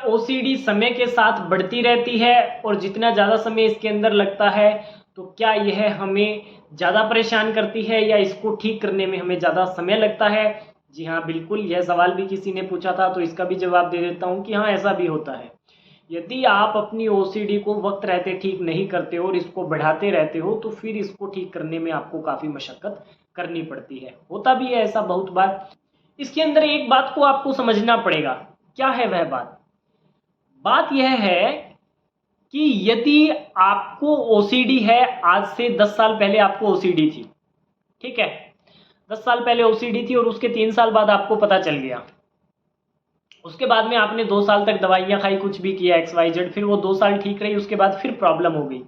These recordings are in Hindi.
ओसीडी समय के साथ बढ़ती रहती है और जितना ज़्यादा समय इसके अंदर लगता है तो क्या यह हमें ज़्यादा परेशान करती है या इसको ठीक करने में हमें ज़्यादा समय लगता है? जी हाँ, बिल्कुल, यह सवाल भी किसी ने पूछा था तो इसका भी जवाब दे देता हूँ कि हाँ, ऐसा भी होता है। यदि आप अपनी ओसीडी को वक्त रहते ठीक नहीं करते हो और इसको बढ़ाते रहते हो तो फिर इसको ठीक करने में आपको काफ़ी मशक्क़त करनी पड़ती है। होता भी है ऐसा बहुत बार। इसके अंदर एक बात को आपको समझना पड़ेगा। क्या है वह बात? बात यह है कि यदि आपको ओसीडी है, आज से 10 साल पहले आपको ओसीडी थी, ठीक है, 10 साल पहले ओसीडी थी और उसके 3 साल बाद आपको पता चल गया, उसके बाद में आपने 2 साल तक दवाइयाँ खाई, कुछ भी किया XYZ, फिर वो 2 साल ठीक रही, उसके बाद फिर प्रॉब्लम हो गई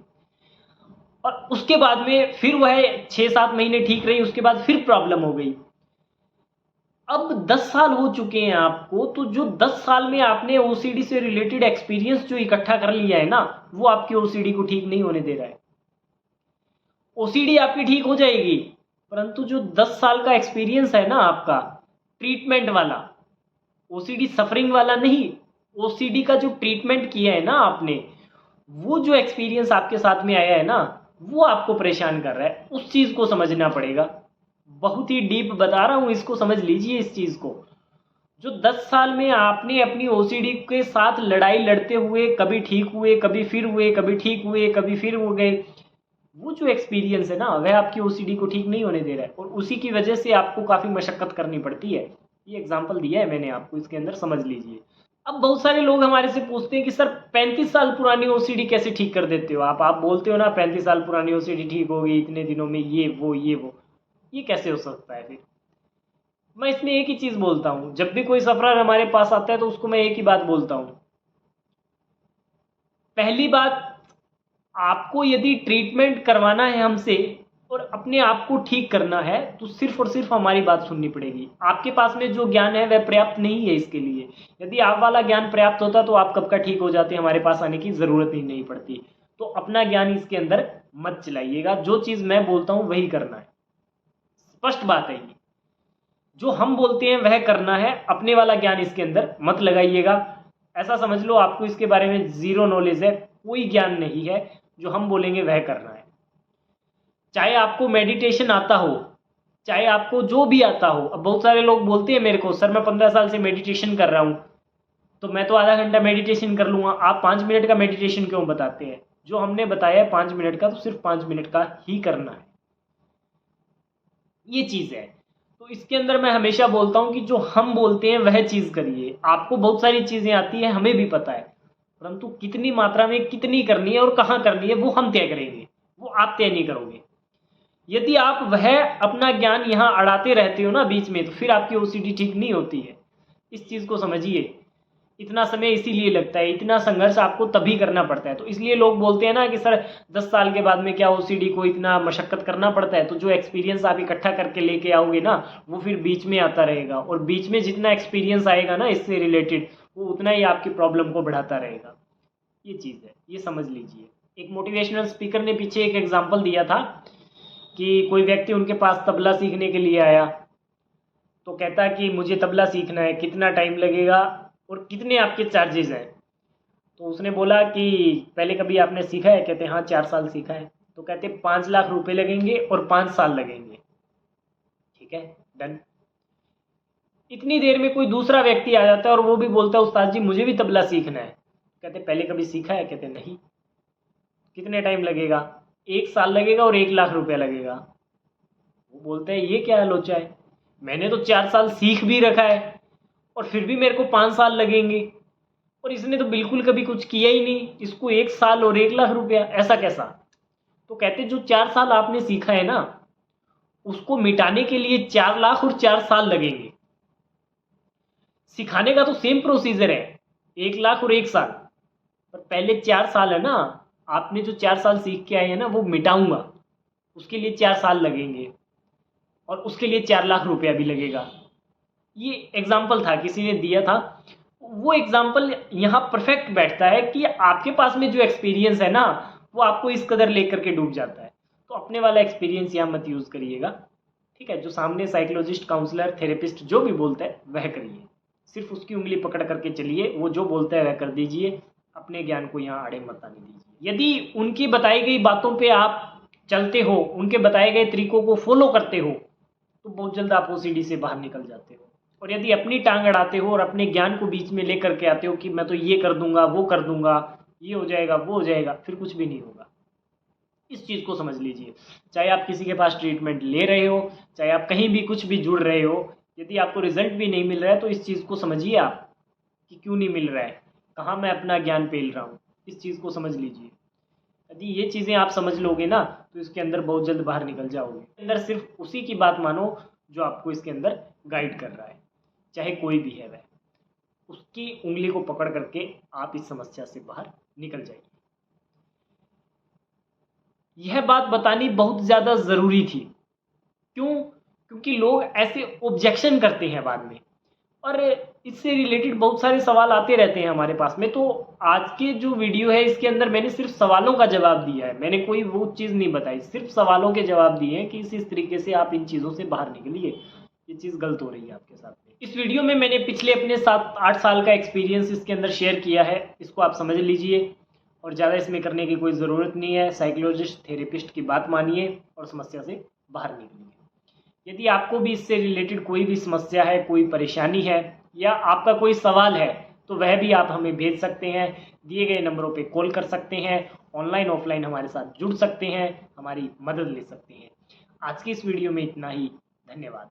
और उसके बाद में फिर वह 6-7 महीने ठीक रही, उसके बाद फिर प्रॉब्लम हो गई। अब 10 साल हो चुके हैं आपको, तो जो 10 साल में आपने ओसीडी से रिलेटेड एक्सपीरियंस जो इकट्ठा कर लिया है ना, वो आपकी ओसीडी को ठीक नहीं होने दे रहा है। ओसीडी आपकी ठीक हो जाएगी, परंतु जो 10 साल का एक्सपीरियंस है ना आपका ट्रीटमेंट वाला, ओसीडी सफरिंग वाला नहीं, ओसीडी का जो ट्रीटमेंट किया है ना आपने, वो जो एक्सपीरियंस आपके साथ में आया है ना, वो आपको परेशान कर रहा है। उस चीज़ को समझना पड़ेगा। बहुत ही डीप बता रहा हूँ, इसको समझ लीजिए इस चीज़ को। जो 10 साल में आपने अपनी ओसीडी के साथ लड़ाई लड़ते हुए, कभी ठीक हुए, कभी फिर हुए, कभी ठीक हुए, कभी फिर हो गए, वो जो एक्सपीरियंस है ना, वह आपकी ओसीडी को ठीक नहीं होने दे रहा है और उसी की वजह से आपको काफ़ी मशक्क़त करनी पड़ती है। ये एग्जाम्पल दिया है मैंने आपको, इसके अंदर समझ लीजिए। अब बहुत सारे लोग हमारे से पूछते हैं कि सर 35 साल पुरानी ओसीडी कैसे ठीक कर देते हो आप बोलते हो ना 35 साल पुरानी ओसीडी ठीक हो गई इतने दिनों में, ये वो ये कैसे हो सकता है? फिर मैं इसमें एक ही चीज़ बोलता हूँ, जब भी कोई सफरर हमारे पास आता है तो उसको मैं एक ही बात बोलता हूँ। पहली बात, आपको यदि ट्रीटमेंट करवाना है हमसे और अपने आप को ठीक करना है तो सिर्फ और सिर्फ हमारी बात सुननी पड़ेगी। आपके पास में जो ज्ञान है वह पर्याप्त नहीं है इसके लिए। यदि आप वाला ज्ञान पर्याप्त होता तो आप कब का ठीक हो जाते, हमारे पास आने की ज़रूरत ही नहीं पड़ती। तो अपना ज्ञान इसके अंदर मत चलाइएगा, जो चीज़ मैं बोलता हूँ वही करना है। स्पष्ट बात है ये, जो हम बोलते हैं वह करना है, अपने वाला ज्ञान इसके अंदर मत लगाइएगा। ऐसा समझ लो आपको इसके बारे में ज़ीरो नॉलेज है, कोई ज्ञान नहीं है, जो हम बोलेंगे वह करना है। चाहे आपको मेडिटेशन आता हो, चाहे आपको जो भी आता हो। अब बहुत सारे लोग बोलते हैं मेरे को, सर मैं 15 साल से मेडिटेशन कर रहा हूँ तो मैं तो आधा घंटा मेडिटेशन कर लूँगा, आप 5 मिनट का मेडिटेशन क्यों बताते हैं? जो हमने बताया है 5 मिनट का, तो सिर्फ 5 मिनट का ही करना है, ये चीज़ है। तो इसके अंदर मैं हमेशा बोलता हूँ कि जो हम बोलते हैं वह चीज़ करिए। आपको बहुत सारी चीज़ें आती हैं, हमें भी पता है, परंतु कितनी मात्रा में कितनी करनी है और कहाँ करनी है वो हम तय करेंगे, वो आप तय नहीं करोगे। यदि आप वह अपना ज्ञान यहाँ अड़ाते रहते हो ना बीच में, तो फिर आपकी ओसीडी ठीक नहीं होती है। इस चीज़ को समझिए। इतना समय इसीलिए लगता है, इतना संघर्ष आपको तभी करना पड़ता है। तो इसलिए लोग बोलते हैं ना कि सर 10 साल के बाद में क्या ओसीडी को इतना मशक्क़त करना पड़ता है? तो जो एक्सपीरियंस आप इकट्ठा करके लेके आओगे ना, वो फिर बीच में आता रहेगा और बीच में जितना एक्सपीरियंस आएगा ना इससे रिलेटेड, वो उतना ही आपकी प्रॉब्लम को बढ़ाता रहेगा। ये चीज़ है, ये समझ लीजिए। एक मोटिवेशनल स्पीकर ने पीछे एक एग्जाम्पल दिया था कि कोई व्यक्ति उनके पास तबला सीखने के लिए आया, तो कहता कि मुझे तबला सीखना है, कितना टाइम लगेगा और कितने आपके चार्जेस हैं? तो उसने बोला कि पहले कभी आपने सीखा है? कहते हैं हाँ 4 साल सीखा है। तो कहते 5 लाख रुपए लगेंगे और 5 साल लगेंगे। ठीक है, डन। इतनी देर में कोई दूसरा व्यक्ति आ जाता है और वो भी बोलता है उस्ताद जी मुझे भी तबला सीखना है। कहते पहले कभी सीखा है? कहते नहीं। कितने टाइम लगेगा? 1 साल लगेगा और 1 लाख रुपया लगेगा। वो बोलते हैं ये क्या लोचा है, मैंने तो 4 साल सीख भी रखा है और फिर भी मेरे को 5 साल लगेंगे, और इसने तो बिल्कुल कभी कुछ किया ही नहीं, इसको 1 साल और 1 लाख रुपया, ऐसा कैसा? तो कहते जो 4 साल आपने सीखा है ना, उसको मिटाने के लिए 4 लाख और 4 साल लगेंगे। सिखाने का तो सेम प्रोसीजर है, 1 लाख और 1 साल, पर पहले 4 साल है ना, आपने जो 4 साल सीख के आए हैं ना, वो मिटाऊंगा, उसके लिए 4 साल लगेंगे और उसके लिए 4 लाख रुपया भी लगेगा। ये एग्जाम्पल था, किसी ने दिया था। वो एग्जाम्पल यहाँ परफेक्ट बैठता है कि आपके पास में जो एक्सपीरियंस है ना, वो आपको इस कदर लेकर के डूब जाता है। तो अपने वाला एक्सपीरियंस यहाँ मत यूज़ करिएगा, ठीक है? जो सामने साइकोलॉजिस्ट, काउंसलर, थेरेपिस्ट जो भी बोलता है वह करिए। सिर्फ उसकी उंगली पकड़ करके चलिए, वो जो बोलता है वह कर दीजिए, अपने ज्ञान को यहाँ आड़े मत आने दीजिए। यदि उनकी बताई गई बातों पे आप चलते हो, उनके बताए गए तरीकों को फॉलो करते हो, तो बहुत जल्द आप वो सीढ़ी से बाहर निकल जाते हो। और यदि अपनी टांग अड़ाते हो और अपने ज्ञान को बीच में लेकर के आते हो कि मैं तो ये कर दूंगा, वो कर दूंगा, ये हो जाएगा, वो हो जाएगा, फिर कुछ भी नहीं होगा। इस चीज़ को समझ लीजिए। चाहे आप किसी के पास ट्रीटमेंट ले रहे हो, चाहे आप कहीं भी कुछ भी जुड़ रहे हो, यदि आपको रिजल्ट भी नहीं मिल रहा है तो इस चीज़ को समझिए आप कि क्यों नहीं मिल रहा है, कहाँ मैं अपना ज्ञान पेल रहा हूँ। इस चीज़ को समझ लीजिए। यदि ये चीज़ें आप समझ लोगे ना तो इसके अंदर बहुत जल्द बाहर निकल जाओगे। अंदर सिर्फ उसी की बात मानो जो आपको इसके अंदर गाइड कर रहा है, चाहे कोई भी है वह, उसकी उंगली को पकड़ करके आप इस समस्या से बाहर निकल जाइए। यह बात बतानी बहुत ज़्यादा ज़रूरी थी। क्यों? क्योंकि लोग ऐसे ऑब्जेक्शन करते हैं बाद में, और इससे रिलेटेड बहुत सारे सवाल आते रहते हैं हमारे पास में। तो आज के जो वीडियो है इसके अंदर मैंने सिर्फ सवालों का जवाब दिया है, मैंने कोई वो चीज़ नहीं बताई, सिर्फ सवालों के जवाब दिए हैं कि इस तरीके से आप इन चीज़ों से बाहर निकलिए, ये चीज़ गलत हो रही है आपके साथ में। इस वीडियो में मैंने पिछले अपने 7-8 साल का एक्सपीरियंस इसके अंदर शेयर किया है, इसको आप समझ लीजिए। और ज़्यादा इसमें करने की कोई ज़रूरत नहीं है। साइकोलॉजिस्ट, थेरेपिस्ट की बात मानिए और समस्या से बाहर निकलिए। यदि आपको भी इससे रिलेटेड कोई भी समस्या है, कोई परेशानी है या आपका कोई सवाल है, तो वह भी आप हमें भेज सकते हैं। दिए गए नंबरों पे कॉल कर सकते हैं, ऑनलाइन ऑफलाइन हमारे साथ जुड़ सकते हैं, हमारी मदद ले सकते हैं। आज की इस वीडियो में इतना ही। धन्यवाद।